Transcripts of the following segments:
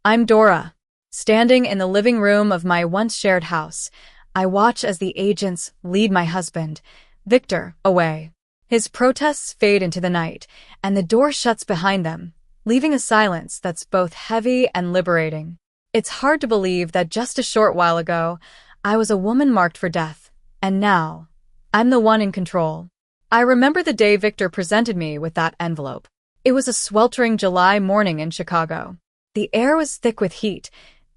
I'm Dora. Standing in the living room of my once shared house, I watch as the agents lead my husband, Victor, away. His protests fade into the night, and the door shuts behind them, leaving a silence that's both heavy and liberating. It's hard to believe that just a short while ago, I was a woman marked for death, and now, I'm the one in control. I remember the day Victor presented me with that envelope. It was a sweltering July morning in Chicago. The air was thick with heat,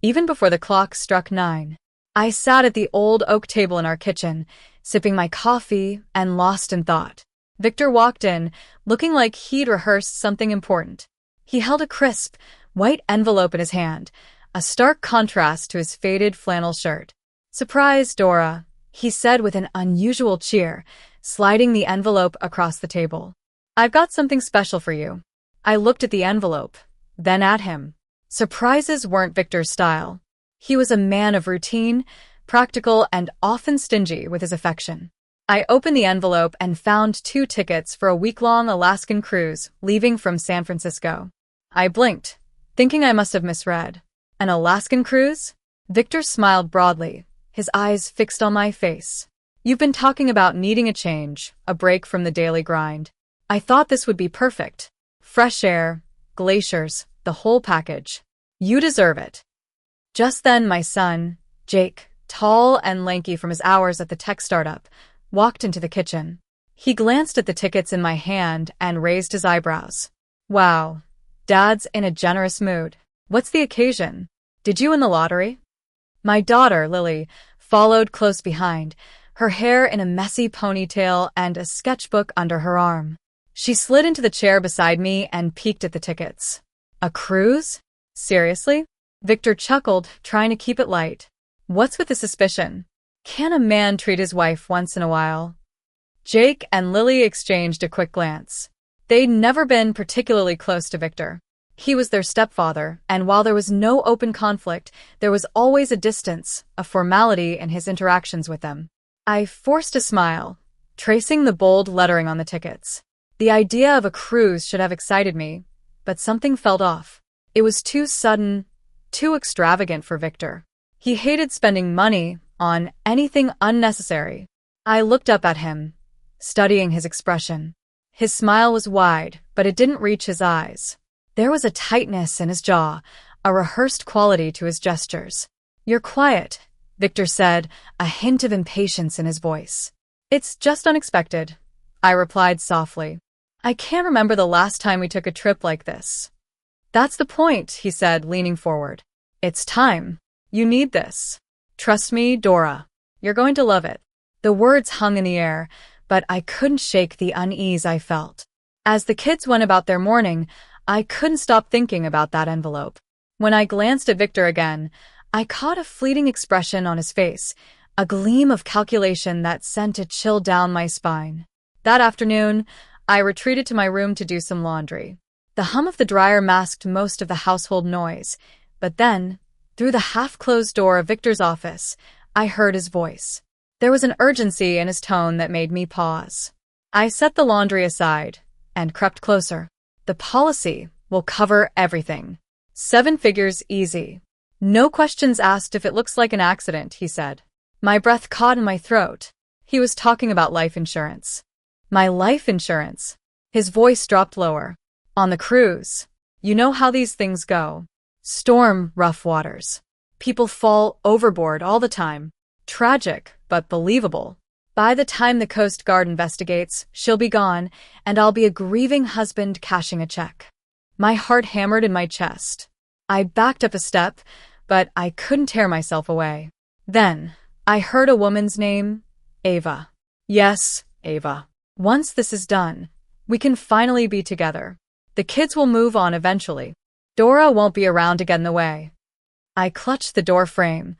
even before the clock struck 9. I sat at the old oak table in our kitchen, sipping my coffee and lost in thought. Victor walked in, looking like he'd rehearsed something important. He held a crisp, white envelope in his hand, a stark contrast to his faded flannel shirt. "Surprise, Dora," he said with an unusual cheer, sliding the envelope across the table. "I've got something special for you." I looked at the envelope, then at him. Surprises weren't Victor's style. He was a man of routine, practical, and often stingy with his affection. I opened the envelope and found 2 tickets for a week-long Alaskan cruise leaving from San Francisco. I blinked, thinking I must have misread. An Alaskan cruise? Victor smiled broadly, his eyes fixed on my face. "You've been talking about needing a change, a break from the daily grind. I thought this would be perfect. Fresh air, glaciers, the whole package. You deserve it." Just then my son, Jake, tall and lanky from his hours at the tech startup, walked into the kitchen. He glanced at the tickets in my hand and raised his eyebrows. "Wow, Dad's in a generous mood. What's the occasion? Did you win the lottery?" My daughter, Lily, followed close behind, her hair in a messy ponytail and a sketchbook under her arm. She slid into the chair beside me and peeked at the tickets. "A cruise? Seriously?" Victor chuckled, trying to keep it light. "What's with the suspicion? Can a man treat his wife once in a while?" Jake and Lily exchanged a quick glance. They'd never been particularly close to Victor. He was their stepfather, and while there was no open conflict, there was always a distance, a formality in his interactions with them. I forced a smile, tracing the bold lettering on the tickets. The idea of a cruise should have excited me, but something felt off. It was too sudden, too extravagant for Victor. He hated spending money on anything unnecessary. I looked up at him, studying his expression. His smile was wide, but it didn't reach his eyes. There was a tightness in his jaw, a rehearsed quality to his gestures. "You're quiet," Victor said, a hint of impatience in his voice. "It's just unexpected," I replied softly. "I can't remember the last time we took a trip like this." "That's the point," he said, leaning forward. "It's time. You need this. Trust me, Dora. You're going to love it." The words hung in the air, but I couldn't shake the unease I felt. As the kids went about their morning, I couldn't stop thinking about that envelope. When I glanced at Victor again, I caught a fleeting expression on his face, a gleam of calculation that sent a chill down my spine. That afternoon, I retreated to my room to do some laundry. The hum of the dryer masked most of the household noise, but then, through the half-closed door of Victor's office, I heard his voice. There was an urgency in his tone that made me pause. I set the laundry aside and crept closer. "The policy will cover everything. 7 figures easy. No questions asked if it looks like an accident," he said. My breath caught in my throat. He was talking about life insurance. My life insurance. His voice dropped lower. "On the cruise. You know how these things go. Storm, rough waters. People fall overboard all the time. Tragic, but believable. By the time the Coast Guard investigates, she'll be gone, and I'll be a grieving husband cashing a check." My heart hammered in my chest. I backed up a step, but I couldn't tear myself away. Then, I heard a woman's name, Ava. "Yes, Ava. Once this is done, we can finally be together. The kids will move on eventually. Dora won't be around to get in the way." I clutched the door frame,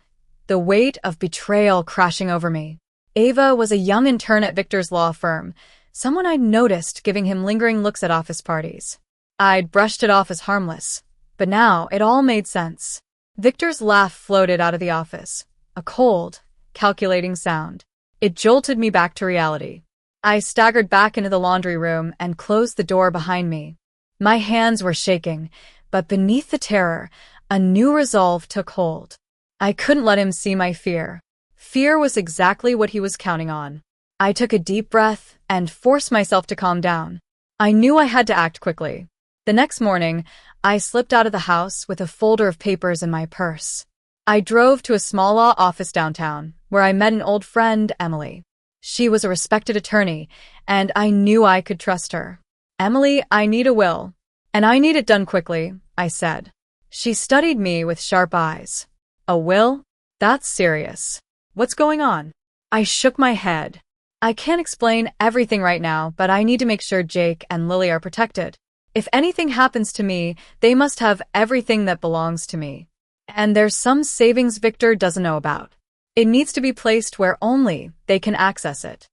the weight of betrayal crashing over me. Ava was a young intern at Victor's law firm, someone I'd noticed giving him lingering looks at office parties. I'd brushed it off as harmless, but now it all made sense. Victor's laugh floated out of the office, a cold, calculating sound. It jolted me back to reality. I staggered back into the laundry room and closed the door behind me. My hands were shaking, but beneath the terror, A new resolve took hold. I couldn't let him see my fear. Fear was exactly what he was counting on. I took a deep breath and forced myself to calm down. I knew I had to act quickly. The next morning, I slipped out of the house with a folder of papers in my purse. I drove to a small law office downtown, where I met an old friend, Emily. She was a respected attorney, and I knew I could trust her. "Emily, I need a will. And I need it done quickly," I said. She studied me with sharp eyes. "A will? That's serious. What's going on?" I shook my head. "I can't explain everything right now, but I need to make sure Jake and Lily are protected. If anything happens to me, they must have everything that belongs to me. And there's some savings Victor doesn't know about. It needs to be placed where only they can access it."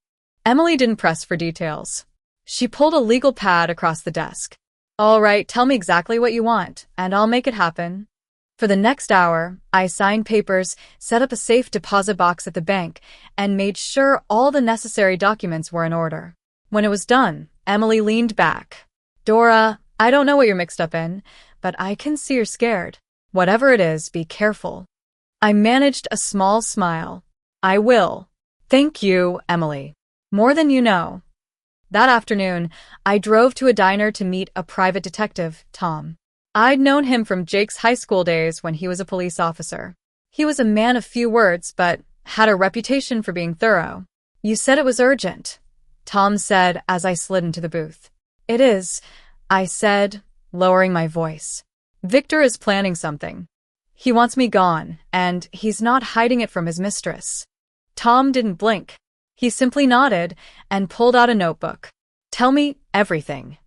Emily didn't press for details. She pulled a legal pad across the desk. "All right, tell me exactly what you want, and I'll make it happen." For the next hour, I signed papers, set up a safe deposit box at the bank, and made sure all the necessary documents were in order. When it was done, Emily leaned back. "Dora, I don't know what you're mixed up in, but I can see you're scared. Whatever it is, be careful." I managed a small smile. "I will. Thank you, Emily. More than you know." That afternoon, I drove to a diner to meet a private detective, Tom. I'd known him from Jake's high school days when he was a police officer. He was a man of few words, but had a reputation for being thorough. "You said it was urgent," Tom said as I slid into the booth. "It is," I said, lowering my voice. "Victor is planning something. He wants me gone, and he's not hiding it from his mistress." Tom didn't blink. He simply nodded and pulled out a notebook. "Tell me everything."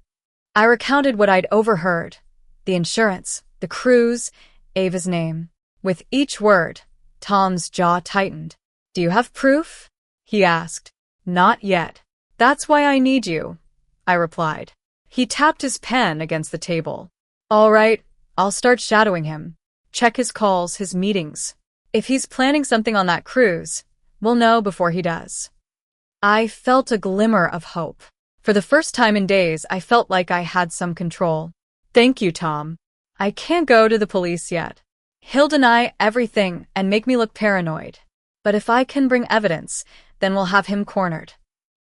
I recounted what I'd overheard. The insurance, the cruise, Ava's name. With each word, Tom's jaw tightened. "Do you have proof?" he asked. "Not yet. That's why I need you," I replied. He tapped his pen against the table. "All right, I'll start shadowing him. Check his calls, his meetings. If he's planning something on that cruise, we'll know before he does." I felt a glimmer of hope. For the first time in days, I felt like I had some control. "Thank you, Tom. I can't go to the police yet. He'll deny everything and make me look paranoid. But if I can bring evidence, then we'll have him cornered."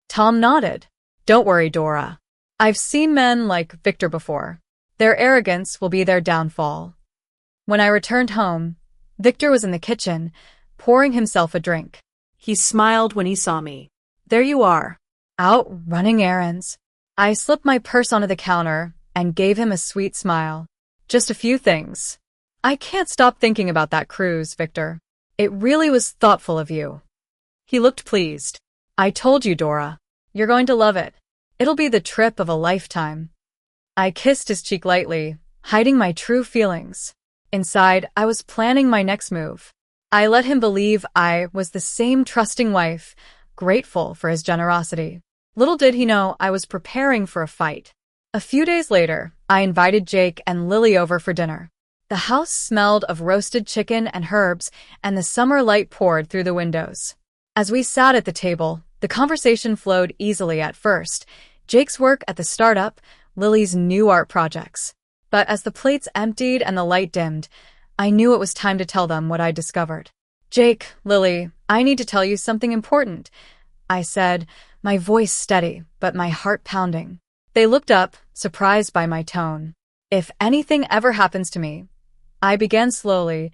Tom nodded. "Don't worry, Dora. I've seen men like Victor before. Their arrogance will be their downfall." When I returned home, Victor was in the kitchen, pouring himself a drink. He smiled when he saw me. "There you are, out running errands." I slipped my purse onto the counter and gave him a sweet smile. "Just a few things. I can't stop thinking about that cruise, Victor. It really was thoughtful of you." He looked pleased. "I told you, Dora. You're going to love it. It'll be the trip of a lifetime." I kissed his cheek lightly, hiding my true feelings. Inside, I was planning my next move. I let him believe I was the same trusting wife, grateful for his generosity. Little did he know I was preparing for a fight. A few days later, I invited Jake and Lily over for dinner. The house smelled of roasted chicken and herbs, and the summer light poured through the windows. As we sat at the table, the conversation flowed easily at first. Jake's work at the startup, Lily's new art projects. But as the plates emptied and the light dimmed, I knew it was time to tell them what I discovered. "Jake, Lily, I need to tell you something important," I said, my voice steady, but my heart pounding. They looked up, surprised by my tone. "If anything ever happens to me," I began slowly,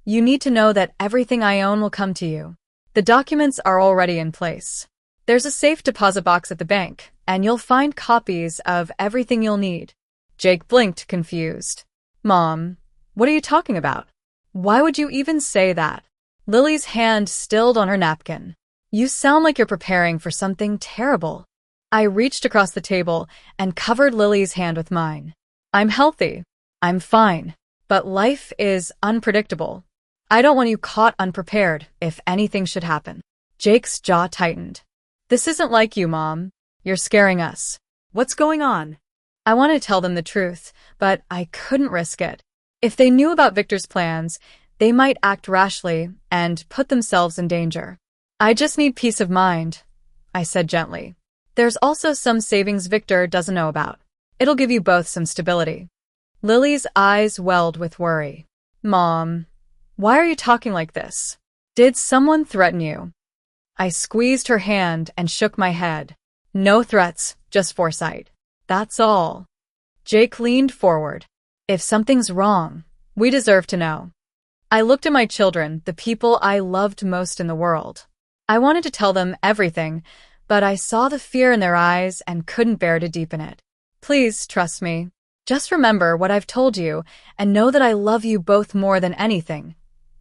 "you need to know that everything I own will come to you. The documents are already in place. There's a safe deposit box at the bank, and you'll find copies of everything you'll need." Jake blinked, confused. "Mom, what are you talking about? Why would you even say that?" Lily's hand stilled on her napkin. "You sound like you're preparing for something terrible." I reached across the table and covered Lily's hand with mine. "I'm healthy. I'm fine. But life is unpredictable. I don't want you caught unprepared if anything should happen." Jake's jaw tightened. "This isn't like you, Mom. You're scaring us. What's going on?" I wanted to tell them the truth, but I couldn't risk it. If they knew about Victor's plans, they might act rashly and put themselves in danger. "I just need peace of mind," I said gently. "There's also some savings Victor doesn't know about. It'll give you both some stability." Lily's eyes welled with worry. Mom, why are you talking like this? Did someone threaten you? I squeezed her hand and shook my head. No threats, just foresight. That's all. Jake leaned forward. If something's wrong, we deserve to know. I looked at my children, the people I loved most in the world. I wanted to tell them everything, but I saw the fear in their eyes and couldn't bear to deepen it. Please trust me. Just remember what I've told you and know that I love you both more than anything,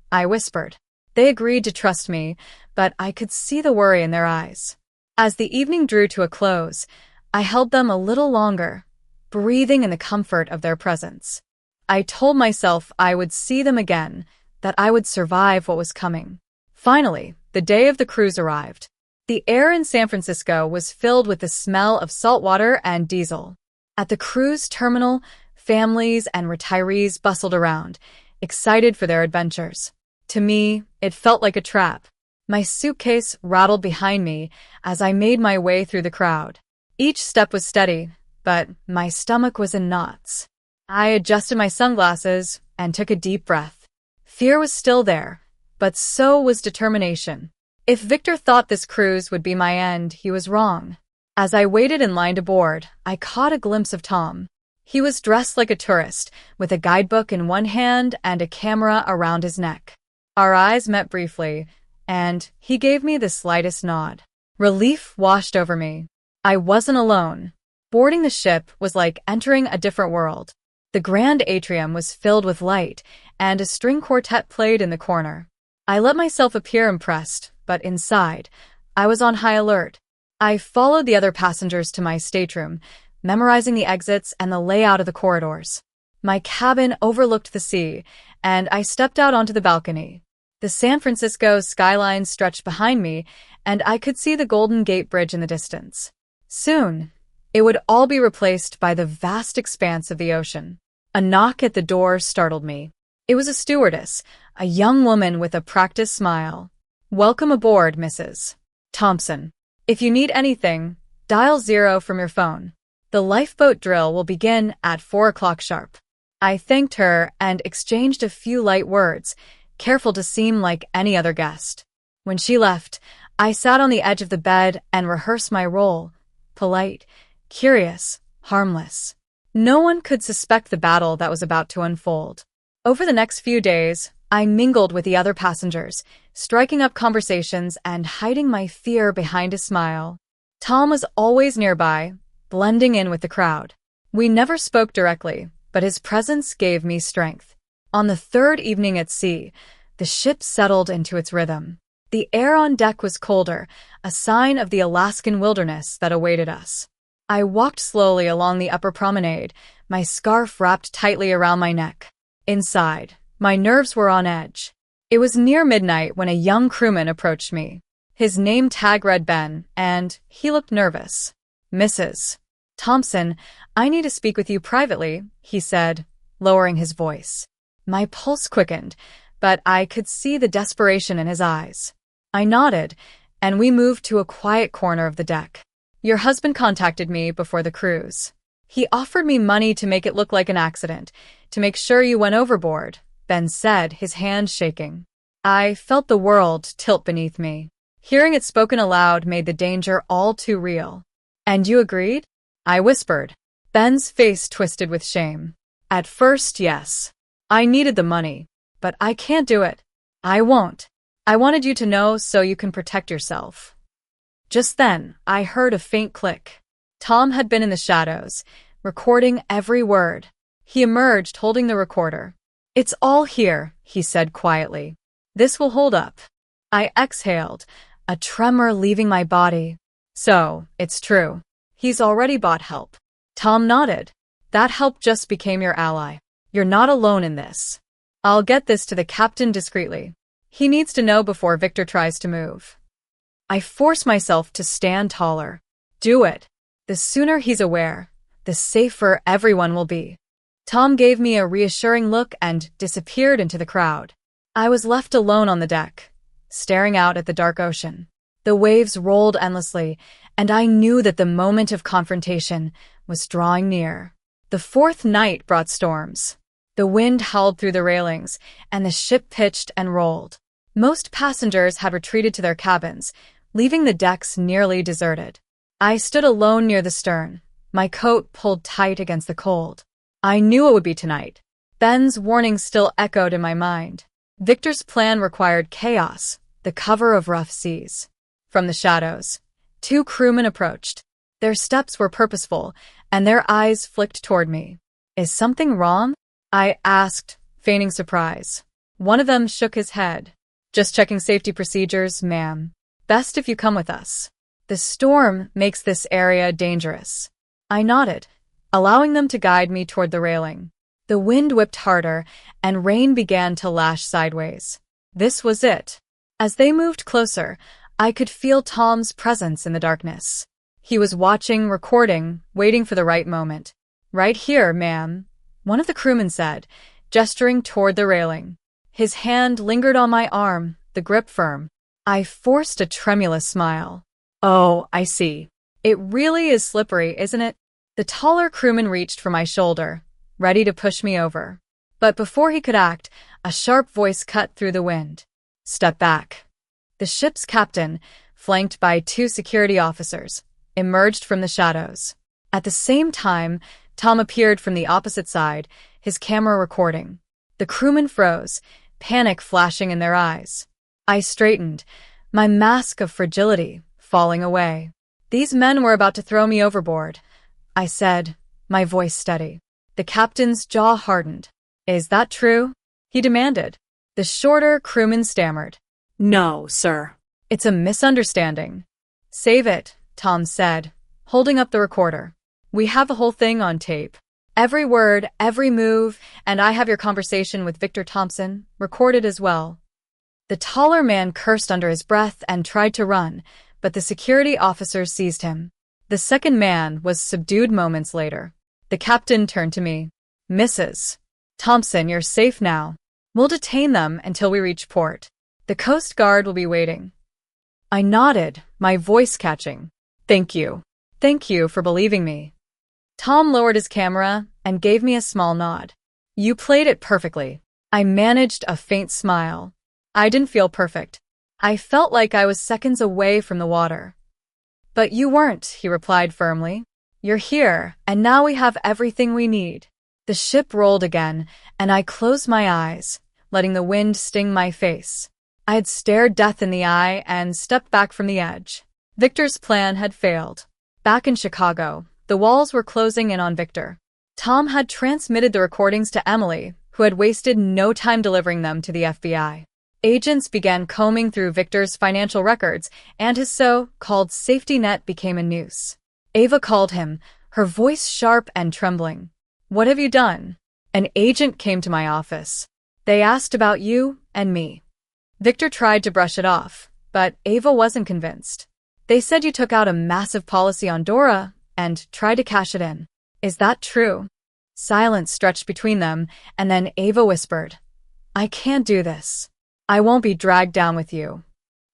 I whispered. They agreed to trust me, but I could see the worry in their eyes. As the evening drew to a close, I held them a little longer, breathing in the comfort of their presence. I told myself I would see them again, that I would survive what was coming. Finally, the day of the cruise arrived. The air in San Francisco was filled with the smell of salt water and diesel. At the cruise terminal, families and retirees bustled around, excited for their adventures. To me, it felt like a trap. My suitcase rattled behind me as I made my way through the crowd. Each step was steady, but my stomach was in knots. I adjusted my sunglasses and took a deep breath. Fear was still there, but so was determination. If Victor thought this cruise would be my end, he was wrong. As I waited in line to board, I caught a glimpse of Tom. He was dressed like a tourist, with a guidebook in one hand and a camera around his neck. Our eyes met briefly, and he gave me the slightest nod. Relief washed over me. I wasn't alone. Boarding the ship was like entering a different world. The grand atrium was filled with light, and a string quartet played in the corner. I let myself appear impressed, but inside, I was on high alert. I followed the other passengers to my stateroom, memorizing the exits and the layout of the corridors. My cabin overlooked the sea, and I stepped out onto the balcony. The San Francisco skyline stretched behind me, and I could see the Golden Gate Bridge in the distance. Soon, it would all be replaced by the vast expanse of the ocean. A knock at the door startled me. It was a stewardess, a young woman with a practiced smile. "Welcome aboard, Mrs. Thompson. If you need anything, dial 0 from your phone. The lifeboat drill will begin at 4 o'clock sharp." I thanked her and exchanged a few light words, careful to seem like any other guest. When she left, I sat on the edge of the bed and rehearsed my role. Polite, curious, harmless. No one could suspect the battle that was about to unfold. Over the next few days, I mingled with the other passengers, striking up conversations and hiding my fear behind a smile. Tom was always nearby, blending in with the crowd. We never spoke directly, but his presence gave me strength. On the third evening at sea, the ship settled into its rhythm. The air on deck was colder, a sign of the Alaskan wilderness that awaited us. I walked slowly along the upper promenade, my scarf wrapped tightly around my neck. Inside, my nerves were on edge. It was near midnight when a young crewman approached me. His name tag read Ben, and he looked nervous. "Mrs. Thompson, I need to speak with you privately," he said, lowering his voice. My pulse quickened, but I could see the desperation in his eyes. I nodded, and we moved to a quiet corner of the deck. "Your husband contacted me before the cruise. He offered me money to make it look like an accident, to make sure you went overboard," Ben said, his hand shaking. I felt the world tilt beneath me. Hearing it spoken aloud made the danger all too real. "And you agreed?" I whispered. Ben's face twisted with shame. "At first, yes. I needed the money, but I can't do it. I won't. I wanted you to know so you can protect yourself." Just then, I heard a faint click. Tom had been in the shadows, recording every word. He emerged holding the recorder. "It's all here," he said quietly. "This will hold up." I exhaled, a tremor leaving my body. "So, it's true. He's already bought help." Tom nodded. "That help just became your ally. You're not alone in this. I'll get this to the captain discreetly. He needs to know before Victor tries to move." I forced myself to stand taller. "Do it. The sooner he's aware, the safer everyone will be." Tom gave me a reassuring look and disappeared into the crowd. I was left alone on the deck, staring out at the dark ocean. The waves rolled endlessly, and I knew that the moment of confrontation was drawing near. The fourth night brought storms. The wind howled through the railings, and the ship pitched and rolled. Most passengers had retreated to their cabins, leaving the decks nearly deserted. I stood alone near the stern, my coat pulled tight against the cold. I knew it would be tonight. Ben's warning still echoed in my mind. Victor's plan required chaos, the cover of rough seas. From the shadows, 2 crewmen approached. Their steps were purposeful, and their eyes flicked toward me. "Is something wrong?" I asked, feigning surprise. One of them shook his head. "Just checking safety procedures, ma'am. Best if you come with us. The storm makes this area dangerous." I nodded, allowing them to guide me toward the railing. The wind whipped harder, and rain began to lash sideways. This was it. As they moved closer, I could feel Tom's presence in the darkness. He was watching, recording, waiting for the right moment. "Right here, ma'am," one of the crewmen said, gesturing toward the railing. His hand lingered on my arm, the grip firm. I forced a tremulous smile. "Oh, I see. It really is slippery, isn't it?" The taller crewman reached for my shoulder, ready to push me over. But before he could act, a sharp voice cut through the wind. "Step back." The ship's captain, flanked by 2 security officers, emerged from the shadows. At the same time, Tom appeared from the opposite side, his camera recording. The crewmen froze, panic flashing in their eyes. I straightened, my mask of fragility falling away. "These men were about to throw me overboard," I said, my voice steady. The captain's jaw hardened. "Is that true?" he demanded. The shorter crewman stammered. "No, sir. It's a misunderstanding." "Save it," Tom said, holding up the recorder. "We have the whole thing on tape. Every word, every move, and I have your conversation with Victor Thompson recorded as well." The taller man cursed under his breath and tried to run, but the security officers seized him. The second man was subdued moments later. The captain turned to me. "Mrs. Thompson, you're safe now. We'll detain them until we reach port. The Coast Guard will be waiting." I nodded, my voice catching. "Thank you. Thank you for believing me." Tom lowered his camera and gave me a small nod. "You played it perfectly." I managed a faint smile. I didn't feel perfect. I felt like I was seconds away from the water. "But you weren't," he replied firmly. "You're here, and now we have everything we need." The ship rolled again, and I closed my eyes, letting the wind sting my face. I had stared death in the eye and stepped back from the edge. Victor's plan had failed. Back in Chicago, the walls were closing in on Victor. Tom had transmitted the recordings to Emily, who had wasted no time delivering them to the FBI. Agents began combing through Victor's financial records, and his so-called safety net became a noose. Ava called him, her voice sharp and trembling. "What have you done?" "An agent came to my office. They asked about you and me." Victor tried to brush it off, but Ava wasn't convinced. "They said you took out a massive policy on Dora and tried to cash it in. Is that true?" Silence stretched between them, and then Ava whispered, "I can't do this. I won't be dragged down with you."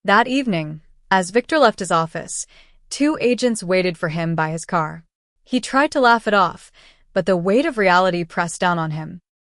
That evening, as Victor left his office, 2 agents waited for him by his car. He tried to laugh it off, but the weight of reality pressed down on him.